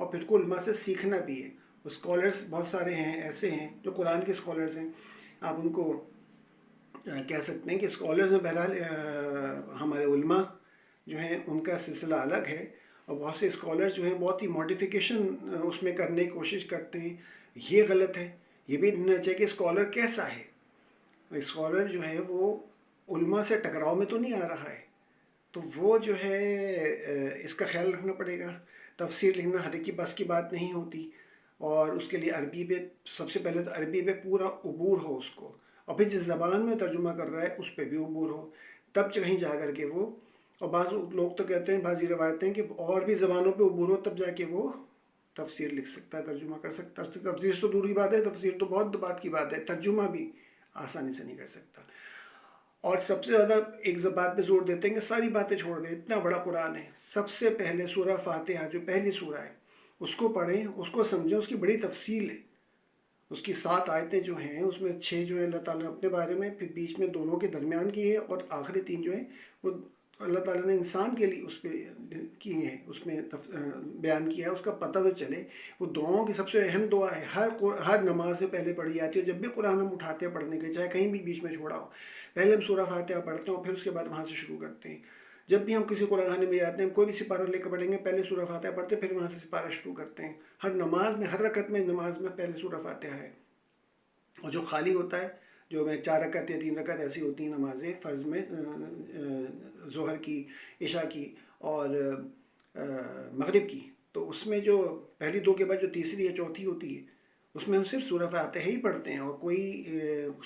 اور پھر کو علماء سے سیکھنا بھی ہے. اسکالرس بہت سارے ہیں ایسے ہیں جو قرآن کے اسکالرس ہیں، آپ ان کو کہہ سکتے ہیں کہ اسکالرز میں بہرحال ہمارے علماء جو ہیں ان کا سلسلہ الگ ہے، اور بہت سے اسکالرز جو ہیں بہت ہی ماڈیفیکیشن اس میں کرنے کی کوشش کرتے ہیں. یہ غلط ہے. یہ بھی دیکھنا چاہیے کہ اسکالر کیسا ہے. اسکالر جو ہے وہ علماء سے ٹکراؤ میں تو نہیں آ رہا ہے، تو وہ جو ہے اس کا خیال رکھنا پڑے گا. تفسیر لکھنا ہر ایک کی بس کی بات نہیں ہوتی، اور اس کے لیے عربی پہ سب سے پہلے تو عربی پہ پورا عبور ہو اس کو، اور پھر جس زبان میں ترجمہ کر رہا ہے اس پہ بھی عبور ہو، تب کہیں جا کر کے وہ. اور بعض لوگ تو کہتے ہیں، بعضی روایتیں ہیں کہ اور بھی زبانوں پہ عبور ہو تب جا کے وہ تفسیر لکھ سکتا ہے، ترجمہ کر سکتا ہے. تفسیر تو دور کی بات ہے، تفسیر تو بہت بات کی بات ہے، ترجمہ بھی آسانی سے نہیں کر سکتا. اور سب سے زیادہ ایک بات پہ زور دیتے ہیں کہ ساری باتیں چھوڑ دیں، اتنا بڑا قرآن ہے، سب سے پہلے سورہ فاتحہ جو پہلی سورہ ہے اس کو پڑھیں، اس کو سمجھیں. اس کی بڑی تفصیل ہے. اس کی 7 آیتیں جو ہیں اس میں 6 جو ہیں اللہ تعالیٰ نے اپنے بارے میں، پھر بیچ میں دونوں کے درمیان کی ہے، اور آخری 3 جو ہیں وہ اللہ تعالیٰ نے انسان کے لیے اس پہ کی ہیں، اس میں بیان کیا ہے. اس کا پتہ تو چلے. وہ دعاؤں کی سب سے اہم دعا ہے، ہر نماز سے پہلے پڑھی جاتی ہے. جب بھی قرآن ہم اٹھاتے ہیں پڑھنے کے، چاہے کہیں بھی بیچ میں چھوڑا ہو، پہلے ہم سورہ فاتحہ پڑھتے ہیں اور پھر اس کے بعد وہاں سے شروع کرتے ہیں. جب بھی ہم کسی قرآن خانے میں جاتے ہیں، کوئی بھی سپارہ لے کے پڑھیں گے، پہلے سورہ فاتحہ پڑھتے ہیں، پھر وہاں سے سپارہ شروع کرتے ہیں. ہر نماز میں، ہر رکعت میں، نماز میں پہلے سورہ فاتحہ ہے. اور جو خالی ہوتا ہے، جو میں 4 رکعت یا 3 رکعت ایسی ہوتی ہیں نمازیں فرض میں، ظہر کی، عشاء کی اور مغرب کی، تو اس میں جو پہلی 2 کے بعد جو تیسری یا چوتھی ہوتی ہے اس میں ہم صرف سورہ فاتحہ ہی پڑھتے ہیں، اور کوئی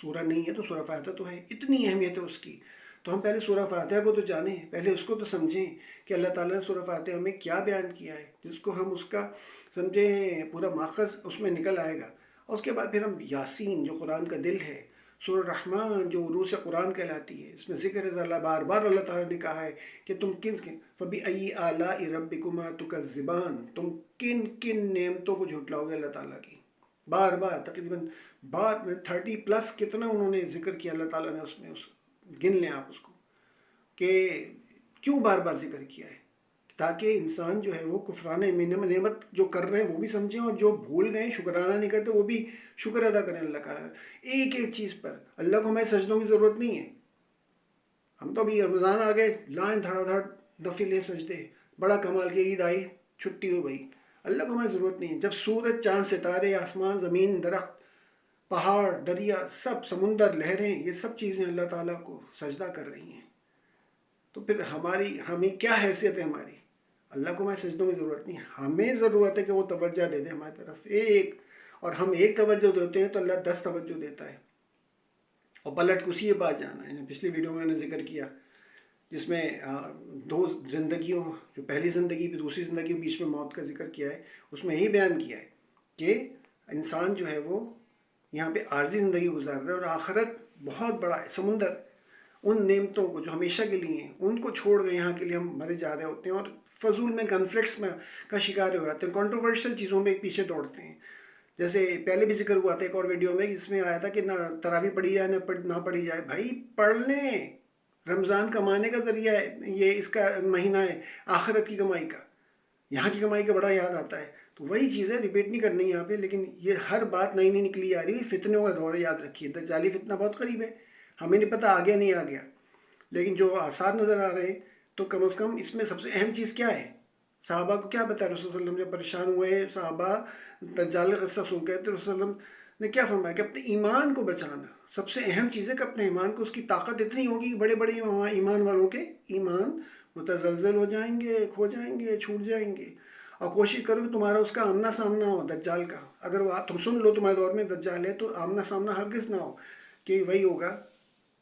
سورہ نہیں ہے تو سورہ فاتحہ تو ہے. اتنی اہمیت ہے اس کی. تو ہم پہلے سورہ فاتحہ کو تو جانیں، پہلے اس کو تو سمجھیں کہ اللہ تعالیٰ نے سورہ فاتحہ میں کیا بیان کیا ہے، جس کو ہم اس کا سمجھیں پورا ماخذ اس میں نکل آئے گا. اور اس کے بعد پھر ہم یاسین جو قرآن کا دل ہے، سورہ رحمان جو عروس قرآن کہلاتی ہے، اس میں ذکر ہے اللہ، بار بار اللہ تعالیٰ نے کہا ہے کہ تم فَبِأَيِّ آلَاءِ رَبِّكُمَا تُكَذِّبَانِ، تم کن کن نعمتوں کو جھٹلاؤ گے اللہ تعالیٰ کی. بار بار تقریباً 30+ کتنا انہوں نے ذکر کیا اللہ تعالیٰ نے اس میں. گن لیں آپ اس کو کہ کیوں بار بار ذکر کیا ہے، تاکہ انسان جو ہے وہ کفران نعمت جو کر رہے ہیں وہ بھی سمجھیں، اور جو بھول گئے شکرانہ نہیں کرتے وہ بھی شکر ادا کریں اللہ کا. ایک ایک چیز پر اللہ کو ہمیں سجدوں کی ضرورت نہیں ہے. ہم تو ابھی رمضان آ گئے، لائن دھڑا دھڑ نفل سجدے، بڑا کمال کی عید آئی، چھٹی ہو گئی. اللہ کو ہمیں ضرورت نہیں ہے. جب سورج، چاند، ستارے، آسمان، زمین، درخت، پہاڑ، دریا، سب سمندر، لہریں، یہ سب چیزیں اللہ تعالیٰ کو سجدہ کر رہی ہیں، تو پھر ہمیں کیا حیثیت ہے ہماری؟ اللہ کو ہمیں سجدوں کی ضرورت نہیں. ہمیں ضرورت ہے کہ وہ توجہ دے دے ہماری طرف ایک، اور ہم ایک توجہ دیتے ہیں تو اللہ 10 توجہ دیتا ہے. اور پلٹ کے اسی بات جانا ہے. پچھلی ویڈیو میں نے ذکر کیا جس میں 2 زندگیوں، جو پہلی زندگی پھر دوسری زندگی، بیچ میں موت کا ذکر کیا ہے. اس میں یہی بیان کیا ہے کہ انسان جو ہے وہ یہاں پہ عارضی زندگی گزار رہا ہے، اور آخرت بہت بڑا ہے سمندر. ان نعمتوں کو جو ہمیشہ کے لیے ہیں ان کو چھوڑ گئے یہاں کے لیے ہم مرے جا رہے ہوتے ہیں، اور فضول میں کنفلکٹس میں کا شکار ہو جاتے ہیں، کنٹروورشل چیزوں میں پیچھے دوڑتے ہیں. جیسے پہلے بھی ذکر ہوا تھا ایک اور ویڈیو میں، جس میں آیا تھا کہ نہ تراویح پڑھی جائے نہ پڑھی جائے. بھائی پڑھ لیں، رمضان کمانے کا ذریعہ ہے، یہ اس کا مہینہ ہے آخرت کی کمائی کا. یہاں کی کمائی کا بڑا یاد آتا ہے. تو وہی چیزیں ریپیٹ نہیں کرنی یہاں پہ، لیکن یہ ہر بات نئی نئی نکلی آ رہی ہے. فتنوں کا دور ہے، یاد رکھیے. دجالی فتنہ بہت قریب ہے، ہمیں نہیں پتہ آ گیا نہیں آ گیا، لیکن جو آثار نظر آ رہے ہیں. تو کم از کم اس میں سب سے اہم چیز کیا ہے؟ صحابہ کو کیا بتایا رسول صلی اللہ علیہ وسلم؟ جب پریشان ہوئے صحابہ دجال کا قصہ سن کے، تو رسول اللہ علیہ وسلم نے کیا فرمایا کہ اپنے ایمان کو بچانا سب سے اہم چیز ہے. کہ اپنے ایمان کو، اس کی طاقت اتنی ہوگی کہ بڑے بڑے ایمان والوں کے ایمان متزلزل ہو جائیں گے، کھو جائیں گے، چھوٹ جائیں گے. اور کوشش کرو کہ تمہارا اس کا آمنا سامنا ہو دجال کا. اگر وہ تم سن لو تمہارے دور میں دجال ہے، تو آمنا سامنا ہرگز نہ ہو، کہ وہی ہوگا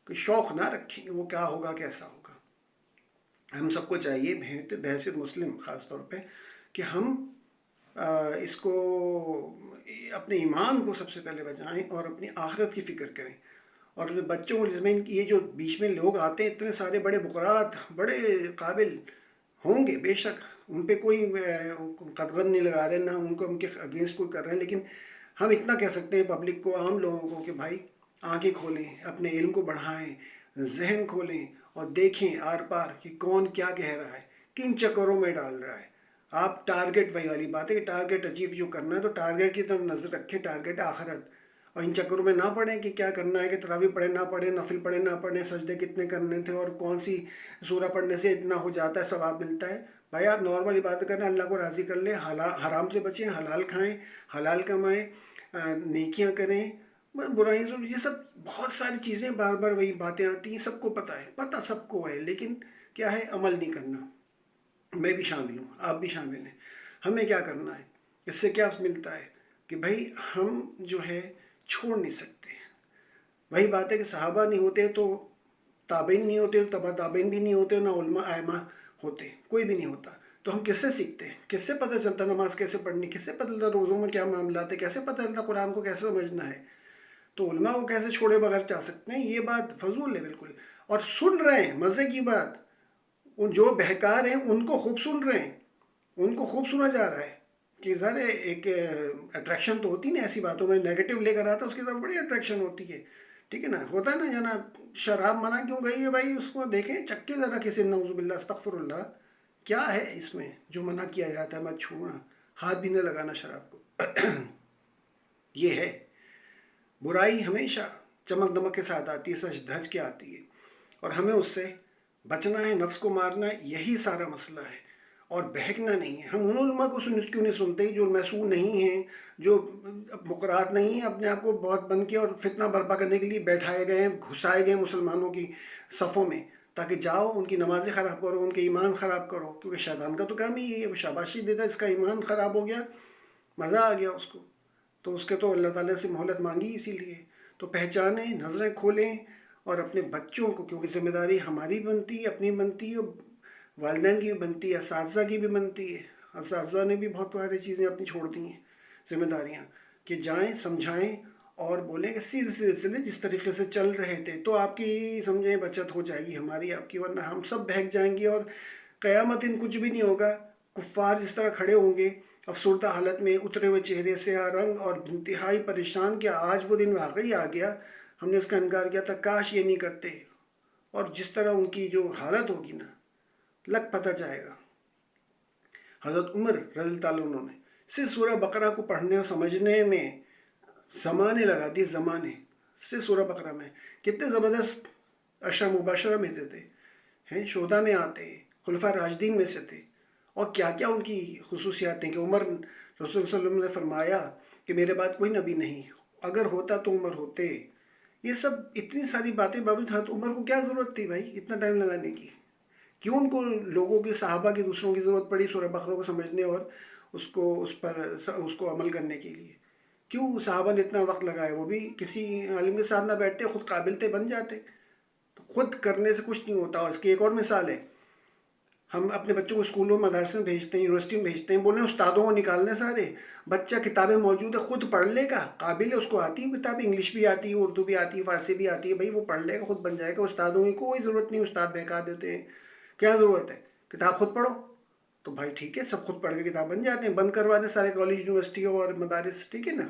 کہ شوق نہ رکھیں وہ کیا ہوگا، کیسا ہوگا. ہم سب کو چاہیے بحیثیت مسلم خاص طور پہ کہ ہم اس کو، اپنے ایمان کو سب سے پہلے بچائیں اور اپنی آخرت کی فکر کریں. اور بچوں کو جس میں یہ جو بیچ میں لوگ آتے ہیں اتنے سارے بڑے بقرات، بڑے قابل ہوں گے بے شک، ان پہ کوئی قدغن نہیں لگا رہے، نہ ان کو ان کے اگینسٹ کوئی کر رہے ہیں. لیکن ہم اتنا کہہ سکتے ہیں پبلک کو، عام لوگوں کو، کہ بھائی آنکھیں کھولیں، اپنے علم کو بڑھائیں، ذہن کھولیں، اور دیکھیں آر پار کہ کون کیا کہہ رہا ہے، کن چکروں میں ڈال رہا ہے. آپ ٹارگیٹ، وہی والی بات ہے کہ ٹارگیٹ اچیو جو کرنا ہے تو ٹارگیٹ کی طرف نظر رکھیں، ٹارگیٹ آخرت، اور ان چکروں میں نہ پڑھیں کہ کیا کرنا ہے، کہ تراویح پڑھیں نہ پڑھیں، نفل پڑھیں نہ پڑھیں، سجدے کتنے کرنے تھے اور کون سی سورہ پڑھنے سے اتنا ہو جاتا ہے، ثواب ملتا ہے۔ بھائی آپ نارمل عبادت کریں، اللہ کو راضی کر لیں، حرام سے بچیں، حلال کھائیں، حلال کمائیں، نیکیاں کریں، برائیوں سے، یہ سب بہت ساری چیزیں بار بار وہی باتیں آتی ہیں، سب کو پتہ ہے، پتہ سب کو ہے، لیکن کیا ہے، عمل نہیں کرنا۔ میں بھی شامل ہوں، آپ بھی شامل ہیں۔ ہمیں کیا کرنا ہے، اس سے کیا ملتا ہے کہ بھائی ہم جو ہے چھوڑ نہیں سکتے۔ وہی بات ہے کہ صحابہ نہیں ہوتے تو تابعین نہیں ہوتے، تبع تابعین بھی نہیں ہوتے، نہ علماء ائمہ ہوتے، کوئی بھی نہیں ہوتا۔ تو ہم کس سے سیکھتے ہیں، کس سے پتہ چلتا نماز کیسے پڑھنی، کس سے پتہ چلتا روزوں میں کیا معاملات ہے، کیسے پتہ چلتا قرآن کو کیسے سمجھنا ہے؟ تو علماء کو کیسے چھوڑے بغیر چاہ سکتے ہیں؟ یہ بات فضول ہے بالکل۔ اور سن رہے ہیں، مزے کی بات، ان جو بہکار ہیں ان کو خوب سن رہے ہیں، ان کو خوب سنا جا رہا ہے کہ ذرا ایک اٹریکشن تو ہوتی نا ایسی باتوں میں، نیگیٹو لے کر آتا ہے اس کی طرف بڑی اٹریکشن ہوتی ہے، ٹھیک ہے نا؟ ہوتا ہے نا جناب، شراب منع کیوں گئی ہے بھائی، اس کو دیکھیں چکے ذرا کسی، نعوذ باللہ استغفر اللہ، کیا ہے اس میں جو منع کیا جاتا ہے، مت چھونا، ہاتھ بھی نہ لگانا شراب کو۔ یہ ہے برائی، ہمیشہ چمک دمک کے ساتھ آتی ہے، سچ دھج کے آتی ہے، اور ہمیں اس سے بچنا ہے، نفس کو مارنا ہے، یہی سارا مسئلہ ہے، اور بہکنا نہیں ہے۔ ہم ان علماء کو کیوں نہیں سنتے جو محسوب نہیں ہیں، جو مقرات نہیں ہیں، اپنے آپ کو بہت بن کے اور فتنہ برپا کرنے کے لیے بیٹھائے گئے ہیں، گھسائے گئے ہیں مسلمانوں کی صفوں میں، تاکہ جاؤ ان کی نمازیں خراب کرو، ان کے ایمان خراب کرو، کیونکہ شیطان کا تو کام ہی یہ ہے، وہ شاباشی دیتا ہے، اس کا ایمان خراب ہو گیا، مزہ آ گیا اس کو، تو اس کے تو اللہ تعالیٰ سے مہلت مانگی اسی لیے۔ تو پہچانیں، نظریں کھولیں، اور اپنے بچوں کو، کیونکہ ذمہ داری ہماری بنتی ہے، اپنی بنتی ہے، والدین کی بھی بنتی ہے، اساتذہ کی بھی بنتی ہے، اساتذہ نے بھی بہت ساری چیزیں اپنی چھوڑ دی ہیں، ذمہ داریاں، کہ جائیں سمجھائیں اور بولیں کہ سیدھے سیدھے چلیں جس طریقے سے چل رہے تھے، تو آپ کی سمجھیں بچت ہو جائے گی، ہماری آپ کی، ورنہ ہم سب بہک جائیں گے، اور قیامت دن کچھ بھی نہیں ہوگا، کفار جس طرح کھڑے ہوں گے افسردہ حالت میں، اترے ہوئے چہرے، سیاہ رنگ اور انتہائی پریشان، کہ آج وہ دن واقعی آ گیا، ہم نے اس کا انکار کیا تھا، کاش یہ نہیں کرتے، اور جس طرح ان کی جو حالت ہوگی نا، لگ پتہ جائے گا۔ حضرت عمر رضی اللہ تعالیٰ عنہ نے صرف سورہ بقرہ کو پڑھنے اور سمجھنے میں زمانے لگا دیے، زمانے، صرف سورہ بقرہ میں، کتنے زبردست عشرہ مبشرہ میں سے تھے، ہیں شہداء میں آتے ہیں، خلفاء راشدین میں سے تھے، اور کیا کیا ان کی خصوصیات ہیں، کہ عمر، رسول صلی اللہ علیہ وسلم نے فرمایا کہ میرے بعد کوئی نبی نہیں، اگر ہوتا تو عمر ہوتے۔ یہ سب اتنی ساری باتیں باوجود حضرت عمر کو کیا ضرورت تھی بھائی اتنا ٹائم لگانے کی؟ کیوں ان کو لوگوں کی، صحابہ کی، دوسروں کی ضرورت پڑی سورہ بقرہ کو سمجھنے اور اس کو عمل کرنے کے لیے؟ کیوں صحابہ نے اتنا وقت لگایا؟ وہ بھی کسی عالم کے ساتھ نہ بیٹھتے، خود قابل تھے، بن جاتے۔ تو خود کرنے سے کچھ نہیں ہوتا۔ اور اس کی ایک اور مثال ہے، ہم اپنے بچوں کو اسکولوں مدارسوں میں بھیجتے ہیں، یونیورسٹی میں بھیجتے ہیں، بولیں استادوں کو نکالنے سارے، بچہ کتابیں موجود ہے خود پڑھ لے گا، قابل ہے، اس کو آتی ہے کتاب، انگلش بھی آتی ہے، اردو بھی آتی ہے، فارسی بھی آتی ہے، بھائی وہ پڑھ لے گا، خود بن جائے گا۔ استادوں کی کوئی ضرورت نہیں، استاد بہکا دیتے ہیں، کیا ضرورت ہے، کتاب خود پڑھو۔ تو بھائی ٹھیک ہے، سب خود پڑھ کے کتاب بن جاتے ہیں، بند کروا دیں سارے کالج یونیورسٹیوں اور مدارس، ٹھیک ہے نا؟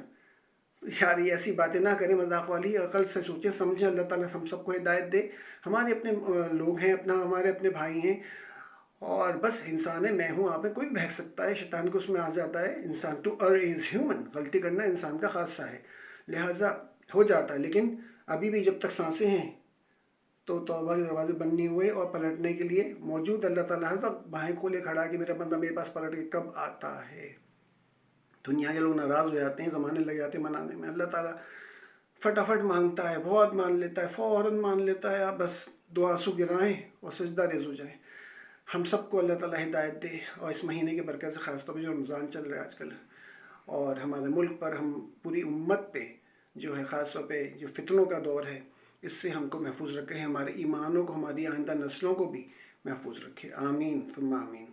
یار یہ ایسی باتیں نہ کریں، مذاق والی، عقل سے سوچیں سمجھیں، اللہ تعالیٰ ہم سب کو ہدایت دے۔ ہمارے اپنے لوگ ہیں، ہمارے اپنے بھائی ہیں، اور بس انسان ہے، میں ہوں، آپ میں، کوئی بہک سکتا ہے، شیطان کو اس میں آ جاتا ہے، انسان ٹو ار از ہیومن، غلطی کرنا انسان کا خاصہ ہے، لہٰذا ہو جاتا ہے، لیکن ابھی بھی جب تک سانسیں ہیں تو توبہ کے دروازے بند نہیں ہوئے، اور پلٹنے کے لیے موجود اللہ تعالیٰ ہر وقت باہیں کھولے کھڑا کہ میرا بندہ میرے پاس پلٹ کے کب آتا ہے۔ دنیا کے لوگ ناراض ہو جاتے ہیں، زمانے لگ جاتے ہیں منانے میں، اللہ تعالیٰ فٹافٹ مانگتا ہے، بہت مان لیتا ہے، فوراً مان لیتا ہے، آپ بس دو آنسو گرائیں اور سجدہ ریز ہو جائیں۔ ہم سب کو اللہ تعالیٰ ہدایت دے، اور اس مہینے کے برکت سے، خاص طور پہ جو رمضان چل رہا ہے آج کل، اور ہمارے ملک پر، ہم پوری امت پہ جو ہے، خاص طور پہ جو فتنوں کا دور ہے، اس سے ہم کو محفوظ رکھے، ہمارے ایمانوں کو، ہماری آئندہ نسلوں کو بھی محفوظ رکھے، آمین ثم آمین۔